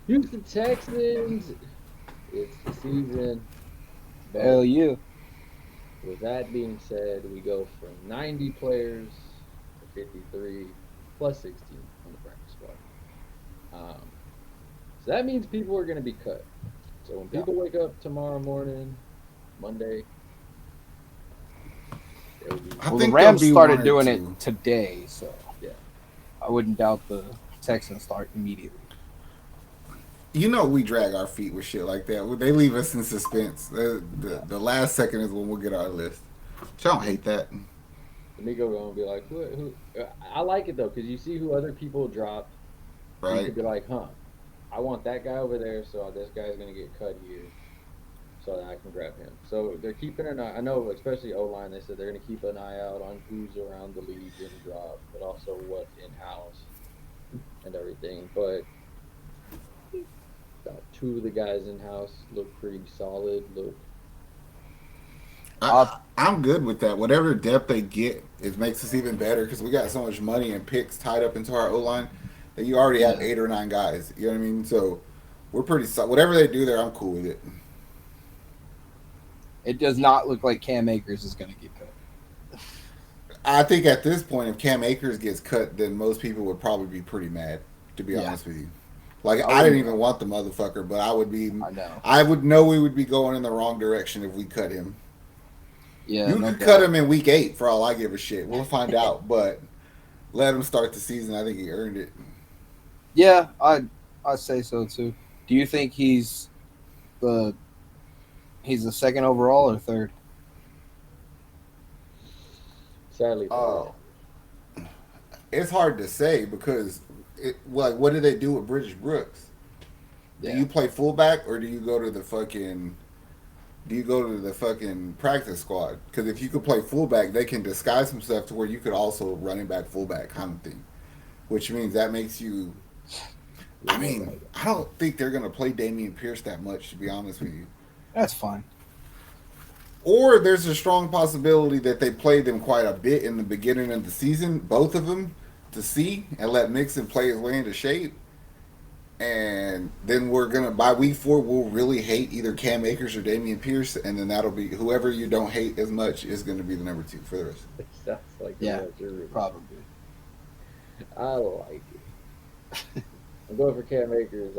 Houston Texans. It's the season, Hell but yeah. with that being said, we go from 90 players to 53 plus 16 on the practice squad. Um, so that means people are going to be cut. So when Yeah. people wake up tomorrow morning, Monday, there will be I Well, the think there'll Rams be one started or doing it two. today, so yeah. I wouldn't doubt the Texans start immediately. You know we drag our feet with shit like that. They leave us in suspense. Yeah. The last second is when we'll get our list. So I don't hate that. D'Amico gonna be like, who? I like it though, because you see who other people dropped, so you Right? could be like, huh, I want that guy over there, so this guy's gonna get cut here, so that I can grab him. So they're keeping an eye. I know, especially O line, they said they're gonna keep an eye out on who's around the league getting dropped, but also what's in house and everything. But two of the guys in house look pretty solid. Look, Uh, I'm good with that. Whatever depth they get, it makes us even better because we got so much money and picks tied up into our O line that you already have yeah. 8 or 9 guys. You know what I mean? So we're pretty. Whatever they do there, I'm cool with it. It does not look like Cam Akers is going to get cut. I think at this point, if Cam Akers gets cut, then most people would probably be pretty mad. To be Yeah. honest with you, like I I didn't wouldn't even doubt. want the motherfucker, but I would be. I know. I would know we would be going in the wrong direction if we cut him. Yeah, You no could cut doubt. him in week 8 for all I give a shit. We'll find out, but let him start the season. I think he earned it. Yeah, I say so too. Do you think the he's the second overall or third? sadly third. Oh, it's hard to say because like what do they do with British Brooks? Do Yeah. you play fullback or do you go to the fucking practice squad? Because if you could play fullback, they can disguise some stuff to where you could also running back fullback kind of thing. Which means that makes you. You're I more mean, valuable. I don't think they're gonna play Damian Pierce that much, to be honest with you. That's fine. Or there's a strong possibility that they played them quite a bit in the beginning of the season, both of them, to see and let Mixon play his way into shape. And then we're gonna by week 4 we'll really hate either Cam Akers or Damian Pierce, and then that'll be whoever you don't hate as much is gonna be the number 2 for the rest. It sounds like Yeah, what you're really saying. probably. I like it. I'm going for Cam Akers.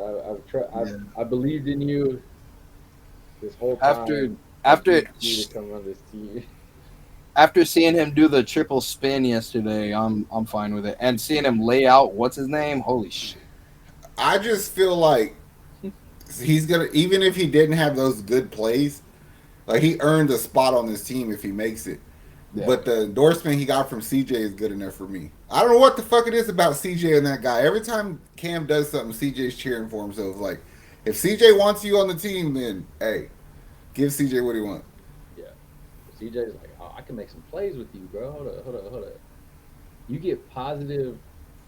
Yeah. I believed in you this whole After time. I after picked you to come on this team. after seeing him do the triple spin yesterday, I'm fine with it. And seeing him lay out what's his name, holy shit. I just feel like he's gonna even if he didn't have those good plays, like he earned a spot on this team if he makes it. Yeah. But the endorsement he got from CJ is good enough for me. I don't know what the fuck it is about CJ and that guy. Every time Cam does something, CJ's cheering for him. So it's like, if CJ wants you on the team, then hey, give CJ what he wants. Yeah. CJ's like, oh, I can make some plays with you, bro. Hold up. You get positive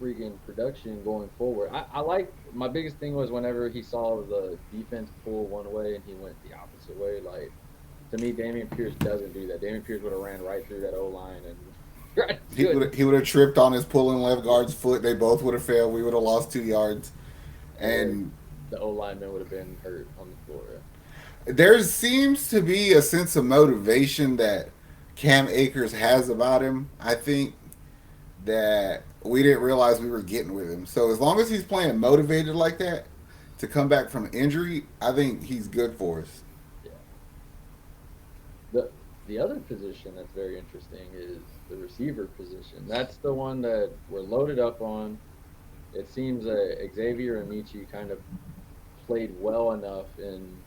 freaking production going forward. I like my biggest thing was whenever he saw the defense pull one way and he went the opposite way. Like to me, Damian Pierce doesn't do that. Damian Pierce would have ran right through that O line and right to it. He would have tripped on his pulling left guard's foot. They both would have failed. We would have lost 2 yards. Or And the O lineman would have been hurt on the floor. there seems to be a sense of motivation that Cam Akers has about him. I think that we didn't realize we were getting with him. So as long as he's playing motivated like that to come back from injury, I think he's good for us. Yeah. The the other position that's very interesting is the receiver position. That's the one that we're loaded up on. It seems that Xavier and Michi kind of played well enough in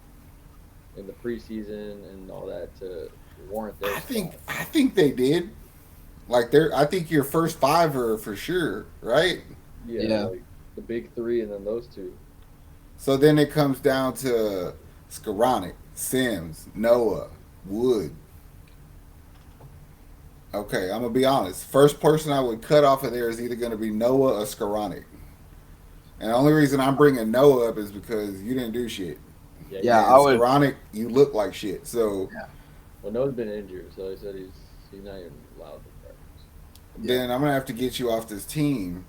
the preseason and all that to warrant their spot. I think they did. Like they're I think your first 5 are for sure, right? Yeah, Yeah. like the big three and then those two. So then it comes down to Skoranek, Sims, Noah, Wood. Okay, I'm gonna be honest. First person I would cut off of there is either gonna be Noah or Skoranek. And the only reason I'm bringing Noah up is because you didn't do shit. Yeah, Yeah, you. I And would. Skoranek, you look like shit. So Yeah. Well, Noah's been injured, so he said he's not even allowed to practice. Yeah. then I'm gonna have to get you off this team.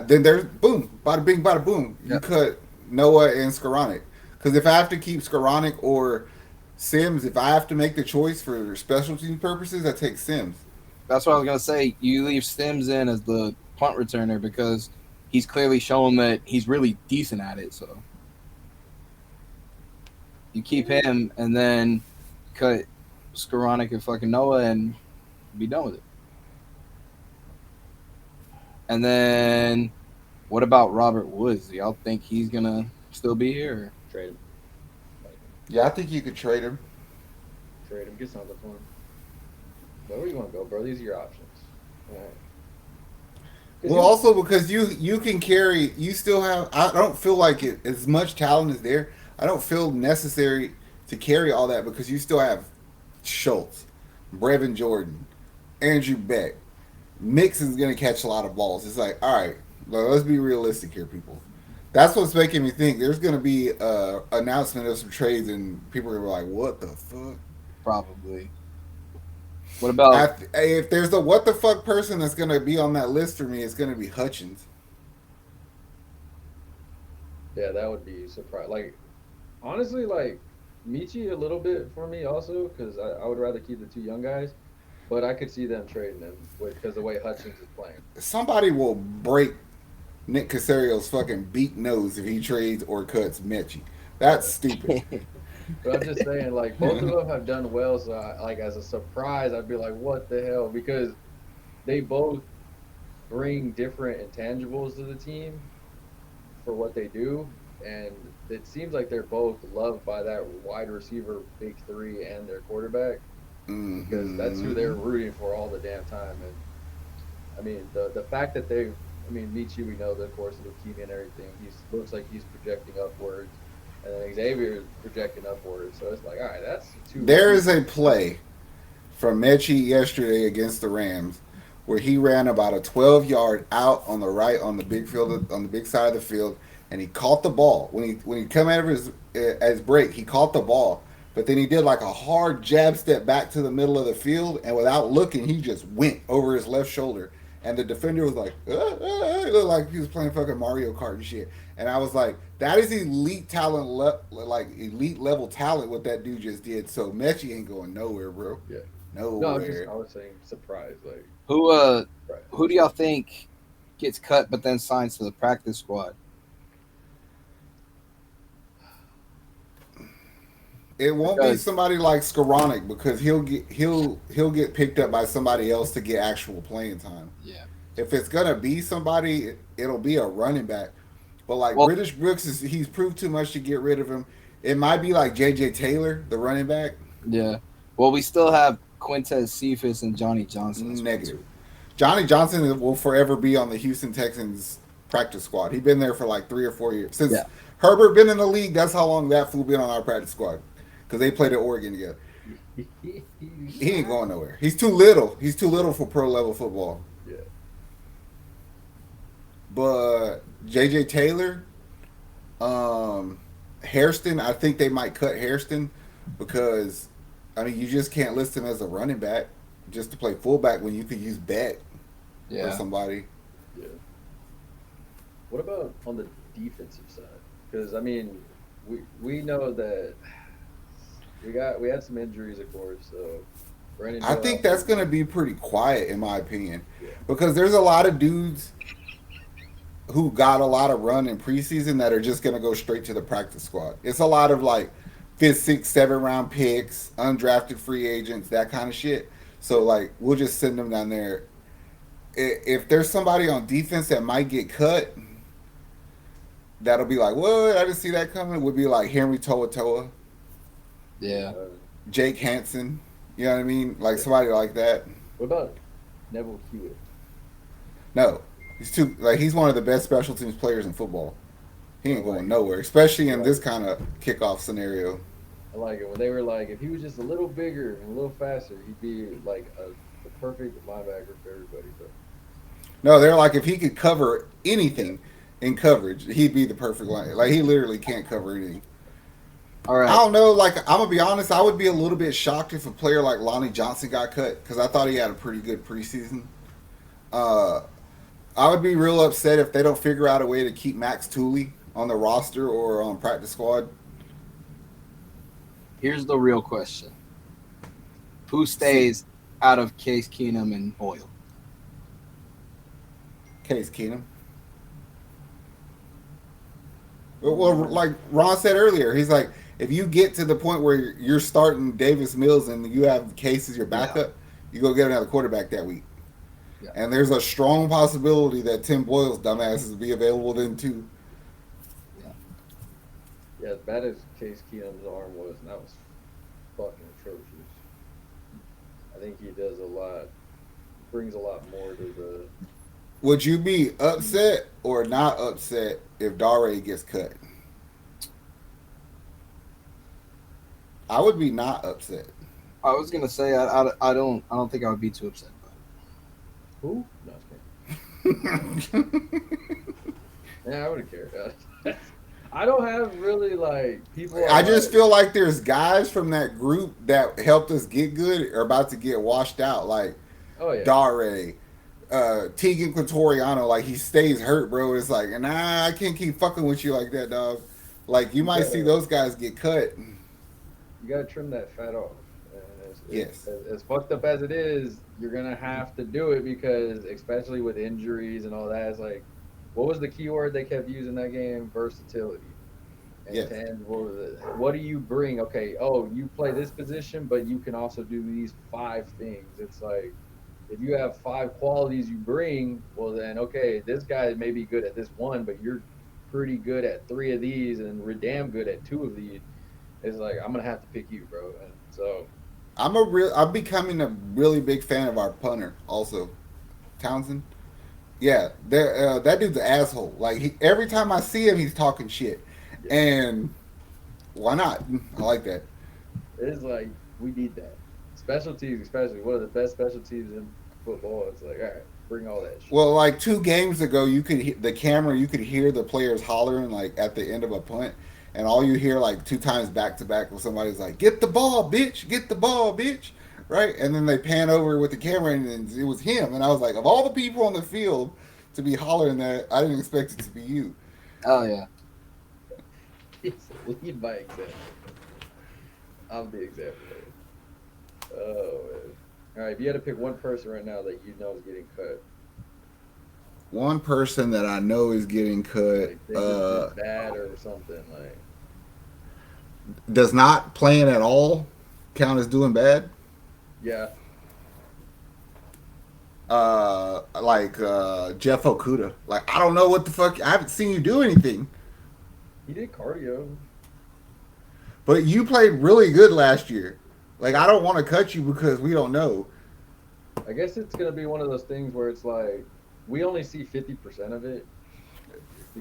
Then there's boom, bada bing, bada boom. You Yep. cut Noah and Skoranek. Because if I have to keep Skoranek or Sims, if I have to make the choice for special team purposes, I take Sims. That's what I was gonna say. You leave Stims in as the punt returner because he's clearly shown that he's really decent at it. So you keep him and then cut Skoranek and fucking Noah and be done with it. And then what about Robert Woods? Do y'all think he's gonna still be here? Or? Trade him. Like, Yeah, I think you could trade him. trade him. Get something for him. Where you want to go, bro? These are your options. All right. Well, also because you can carry, you still have. I don't feel like it as much talent is there. I don't feel necessary to carry all that because you still have Schultz, Brevin Jordan, Andrew Beck. Mix is going to catch a lot of balls. It's like, all right, let's be realistic here, people. That's what's making me think there's going to be a announcement of some trades and people are going to be like, what the fuck? Probably. What about If there's a what the fuck person that's going to be on that list for me, it's going to be Hutchins. Yeah, that would be surprised. Like, honestly, like Michi a little bit for me also because I would rather keep the two young guys, but I could see them trading them because the way Hutchins is playing. Somebody will break Nick Casario's fucking beak nose if he trades or cuts Mechie. That's stupid. But I'm just saying, like both of them have done well. So, like as a surprise, I'd be like, "What the hell?" Because they both bring different intangibles to the team for what they do, and it seems like they're both loved by that wide receiver big three and their quarterback because that's who they're rooting for all the damn time. And I mean, the fact that they, I mean, Michi, we know the course of leukemia and everything. He looks like he's projecting upwards, and then Xavier is projecting upwards. So it's like, all right, that's two. There is a play from Mechie yesterday against the Rams where he ran about a 12-yard out on the right on the big field on the big side of the field, and he caught the ball when he come out of his break. He caught the ball, but then he did like a hard jab step back to the middle of the field, and without looking, he just went over his left shoulder. And the defender was like, it looked like he was playing fucking Mario Kart and shit. And I was like, that is elite talent, like elite level talent. What that dude just did. So Mechie ain't going nowhere, bro. Yeah. Nowhere. No, I was saying surprise. Like who do y'all think gets cut but then signs to the practice squad? It won't be somebody like Skoranek because he'll get picked up by somebody else to get actual playing time. Yeah. If it's gonna be somebody, it'll be a running back. But like British Brooks he's proved too much to get rid of him. It might be like J.J. Taylor, the running back. Yeah. Well, we still have Quintez Cephas and Johnny Johnson. Negative. Johnny Johnson will forever be on the Houston Texans practice squad. He's been there for like 3 or 4 years. Since Herbert been in the league, that's how long that fool been on our practice squad. Because they played at Oregon together. He ain't going nowhere. He's too little. He's too little for pro level football. Yeah. But J.J. Taylor, Hairston, I think they might cut Hairston because, I mean, you just can't list him as a running back just to play fullback when you could use Beck or somebody. Yeah. What about on the defensive side? Because, I mean, we know that we had some injuries, of course. So Brandon I think that's going to be pretty quiet, in my opinion, because there's a lot of dudes who got a lot of run in preseason that are just going to go straight to the practice squad. It's a lot of like 5th, 6th, 7th round picks, undrafted free agents, that kind of shit. So like we'll just send them down there. If there's somebody on defense that might get cut, that'll be like, what? I didn't see that coming. It would be like Henry To'oTo'o. Yeah. Jake Hansen. You know what I mean? Like somebody like that. What about Neville Hewitt? No. He's one of the best special teams players in football. He ain't going nowhere, especially in this kind of kickoff scenario. I like it when they were like, if he was just a little bigger and a little faster, he'd be like the perfect linebacker for everybody. But no, they're like if he could cover anything in coverage, he'd be the perfect line. Like he literally can't cover anything. All right. I don't know. Like I'm gonna be honest, I would be a little bit shocked if a player like Lonnie Johnson got cut because I thought he had a pretty good preseason. I would be real upset if they don't figure out a way to keep Max Tooley on the roster or on practice squad. Here's the real question: who See, stays out of Case Keenum and Boyle? Case Keenum. Well, like Ron said earlier, he's like, if you get to the point where you're starting Davis Mills and you have Case as your Yeah, backup, you go get another quarterback that week. yeah, And there's a strong possibility that Tim Boyle's dumbass will be available then too. yeah. Yeah, as bad as Case Keenum's arm was, and that was fucking atrocious. I think he does a lot, brings a lot more to the. Would you be upset or not upset if Dare gets cut? I would be not upset. I was gonna say I don't think I would be too upset about Who? No, yeah, I would have cared. I don't have really like people. I just feel like there's guys from that group that helped us get good are about to get washed out. Like oh yeah, Dare, Tegan Quintoriano, like he stays hurt, bro. It's like, nah, I can't keep fucking with you like that, dog. Like you you might see gotta those guys get cut. you gotta trim that fat off. And Yes, as fucked up as it is, you're gonna have to do it because, especially with injuries and all that, it's like, what was the key word they kept using that game? Versatility. And yes. tangible. What do you bring? Okay, oh, you play this position, but you can also do these five things. It's like if you have five qualities you bring, well then okay, this guy may be good at this one, but you're pretty good at three of these and we're damn good at two of these. It's like I'm gonna have to pick you, bro. And so I'm becoming a really big fan of our punter, also Townsend. Yeah, that dude's an asshole. Like every time I see him, he's talking shit, yeah, and why not? I like that. it's like we need that. Special teams, especially one of the best special teams in football. It's like, all right, bring all that shit. Well, like 2 games ago, the camera, you could hear the players hollering like at the end of a punt, and all you hear like 2 times back to back when somebody's like, "Get the ball, bitch! Get the ball, bitch!" Right, and then they pan over with the camera, and it was him. And I was like, of all the people on the field to be hollering that, I didn't expect it to be you. it. Oh yeah, It's lead by example. I'm the example. Oh man. All right, if you had to pick one person right now that you know is getting cut, One person that I know is getting cut like they just did bad or something, like does not playing at all count as doing bad. yeah, Jeff Okuda. Like I don't know what the fuck. I haven't seen you do anything, he did cardio. but you played really good last year. Like I don't want to cut you because we don't know. I guess it's gonna be one of those things where it's like we only see 50% of it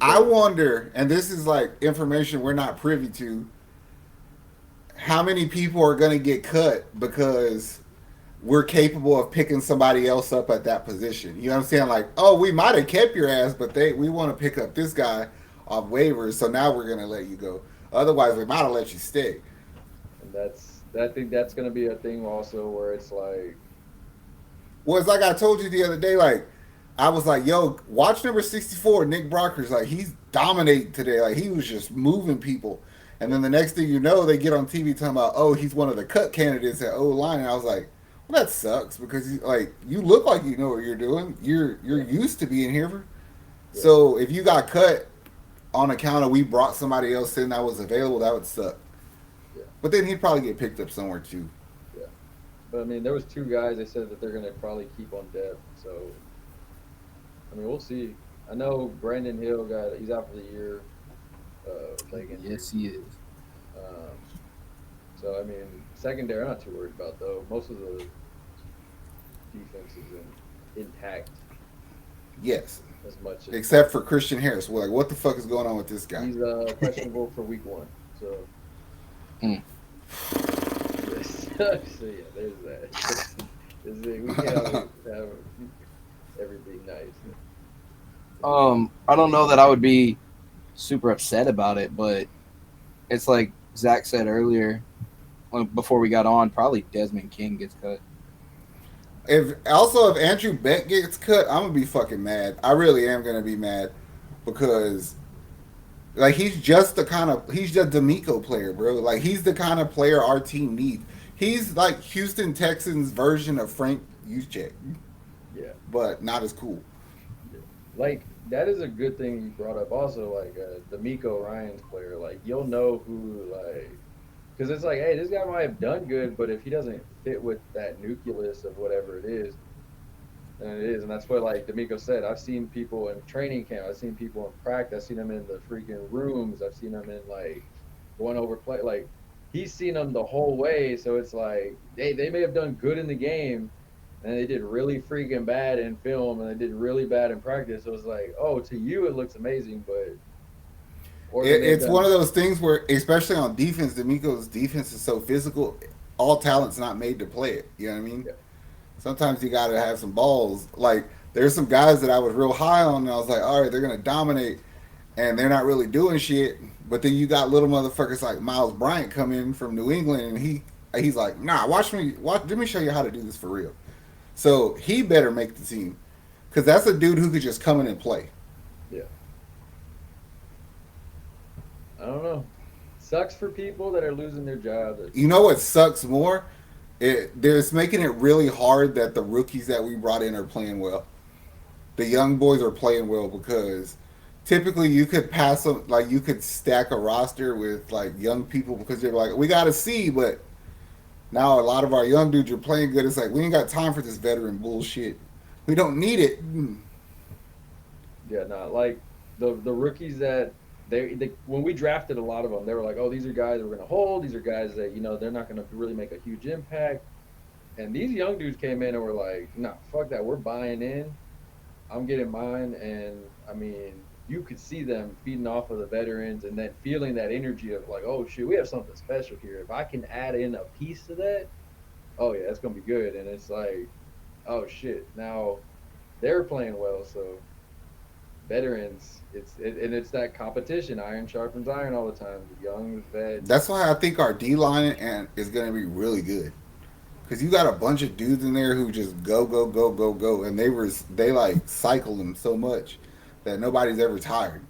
I because wonder, and this is like information we're not privy to, how many people are going to get cut because we're capable of picking somebody else up at that position. You know what I'm saying? Like, oh, we might have kept your ass, but we want to pick up this guy off waivers, so now we're going to let you go. Otherwise, we might have let you stay. and I think that's gonna be a thing also where it's like Well, it's like I told you the other day, like, I was like, yo, watch number 64, Nick Brockers. Like, he's dominating today. Like, he was just moving people. And then the next thing you know, they get on TV talking about, oh, he's one of the cut candidates at O line. And I was like, well, that sucks because like you look like you know what you're doing. You're yeah, used to being here. yeah, So if you got cut on account of we brought somebody else in that was available, that would suck. yeah, But then he'd probably get picked up somewhere too. yeah. But I mean, there was two guys they said that they're gonna probably keep on depth. So I mean, we'll see. I know Brandon Hill he's out for the year, leg injury. yes he is. Um, so I mean, secondary, I'm not too worried about though. Most of the defense is intact Yes, as much as except for Christian Harris. We're like, what the fuck is going on with this guy? he's questionable for week one. So Mm. yes, so yeah, there's that. We can't have everything nice. I don't know that I would be super upset about it, but it's like Zach said earlier, before we got on, probably Desmond King gets cut. If Andrew Beck gets cut, I'm gonna be fucking mad. I really am gonna be mad because Like he's just D'Amico player, bro. Like he's the kind of player our team needs. He's like Houston Texans version of Frank Juszczyk, Yeah, but not as cool. yeah. Like that is a good thing you brought up. Also, like D'Amico Ryan's player, like you'll know who like because it's like, hey, this guy might have done good, but if he doesn't fit with that nucleus of whatever it is, then it is. And that's what like D'Amico said. I've seen people in training camp. I've seen people in practice. I've seen them in the freaking rooms. I've seen them in like going over play. Like he's seen them the whole way. So it's like they may have done good in the game, and they did really freaking bad in film, and they did really bad in practice. So it's like, oh, to you it looks amazing, but or they may have It's one done. of those things where, especially on defense, D'Amico's defense is so physical. All talent's not made to play it. You know what I mean? Yeah, Sometimes you got to have some balls. Like there's some guys that I was real high on, and I was like, all right, they're gonna dominate, and they're not really doing shit. But then you got little motherfuckers like Miles Bryant come in from New England, and he's like, nah, let me show you how to do this for real. So he better make the team because that's a dude who could just come in and play. yeah. I don't know. Sucks for people that are losing their jobs. You know what sucks more? It's making it really hard that the rookies that we brought in are playing well. The young boys are playing well because typically you could pass them, like you could stack a roster with like young people because you're like, we got to see, but now a lot of our young dudes are playing good. It's like we ain't got time for this veteran bullshit. We don't need it. Yeah, no, like the rookies that they when we drafted a lot of them, they were like, oh, these are guys we're gonna hold. These are guys that they're not gonna really make a huge impact. And these young dudes came in and were like, nah, fuck that. We're buying in. I'm getting mine. And I mean, you could see them feeding off of the veterans and then feeling that energy of like, oh shit, we have something special here. If I can add in a piece to that, oh yeah, that's gonna be good. And it's like, oh shit, now they're playing well, so veterans, and it's that competition. Iron sharpens iron all the time. The young, the vets. That's why I think our D line and is going to be really good because you got a bunch of dudes in there who just go go go go go, and they like cycle them so much that nobody's ever tired.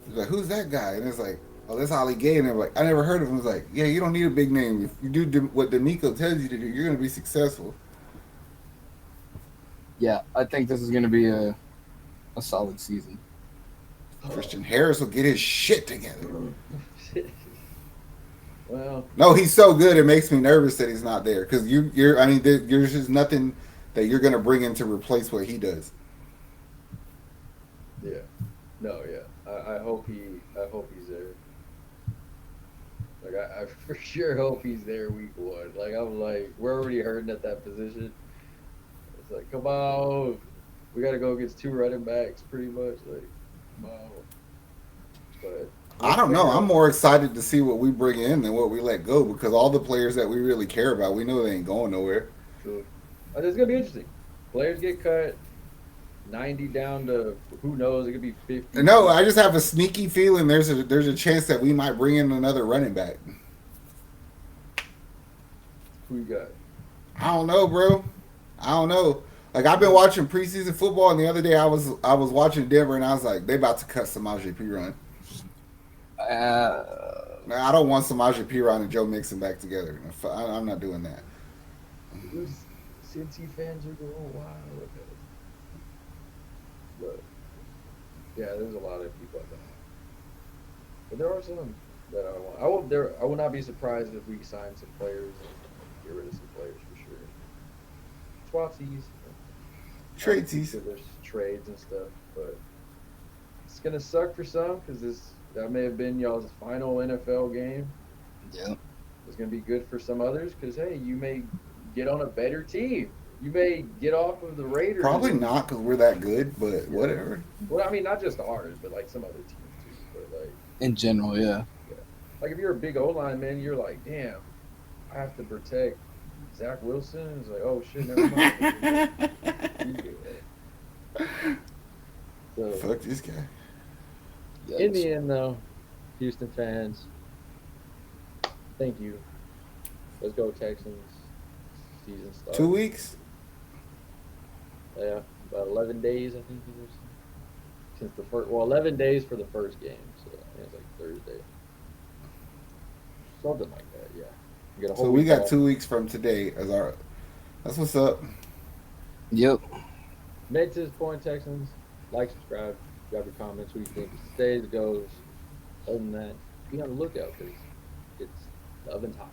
It's like, who's that guy? And it's like, oh, that's Ali Gay. And they're like, I never heard of him. It's like, yeah, you don't need a big name. If you do what D'Amico tells you to do, you're going to be successful. Yeah, I think this is going to be a solid season. Christian Harris will get his shit together. Well, No, he's so good. It makes me nervous that he's not there because I mean, there's just nothing that you're going to bring in to replace what he does. yeah, no, yeah. I hope he's there. Like I for sure hope he's there week one. Like I'm like, we're already hurting at that position. It's like, come on, we got to go against two running backs, pretty much. Like, come on. But I we'll don't know. figure I'm out. more excited to see what we bring in than what we let go because all the players that we really care about, we know they ain't going nowhere. True. It's gonna be interesting. Players get cut, 90 down to who knows? It could be 50. No, I just have a sneaky feeling there's a chance that we might bring in another running back. Who you got? I don't know, bro. I don't know. Like I've been watching preseason football, and the other day I was watching Denver, and I was like, they about to cut Samaje Perine. Uh, Now, I don't want Samaje Perine and Joe Mixon back together. I'm not doing that. Those Cincy fans are going wild with it. But yeah, there's a lot of people I don't want. But there are some that I want. I will not be surprised if we sign some players and get rid of some players for sure. Swapsies. Obviously, Tradesies. sure there's trades and stuff, but it's gonna suck for some because that may have been y'all's final NFL game. yeah. It's gonna be good for some others because hey, you may get on a better team. You may get off of the Raiders. Probably not because we're that good, but Yeah. whatever. Well, I mean, not just ours, but like some other teams too. But In general, yeah. like if you're a big O line man, you're like, damn, I have to protect Zach Wilson. It's like, oh shit, never mind. You do that. So Fuck this guy. in the end, though, Houston fans, thank you. Let's go Texans. Season starts. 2 weeks. Yeah, about 11 days, I think it is. since the first. Well, 11 days for the first game, so I think it's like Thursday, something like that. Yeah, you get a whole So we week got off. 2 weeks from today as our. That's what's up. Yep. Made to this point, Texans. Like, subscribe, drop your comments. What do you think? Stays, goes. Other than that, be on the lookout because it's the oven's hot.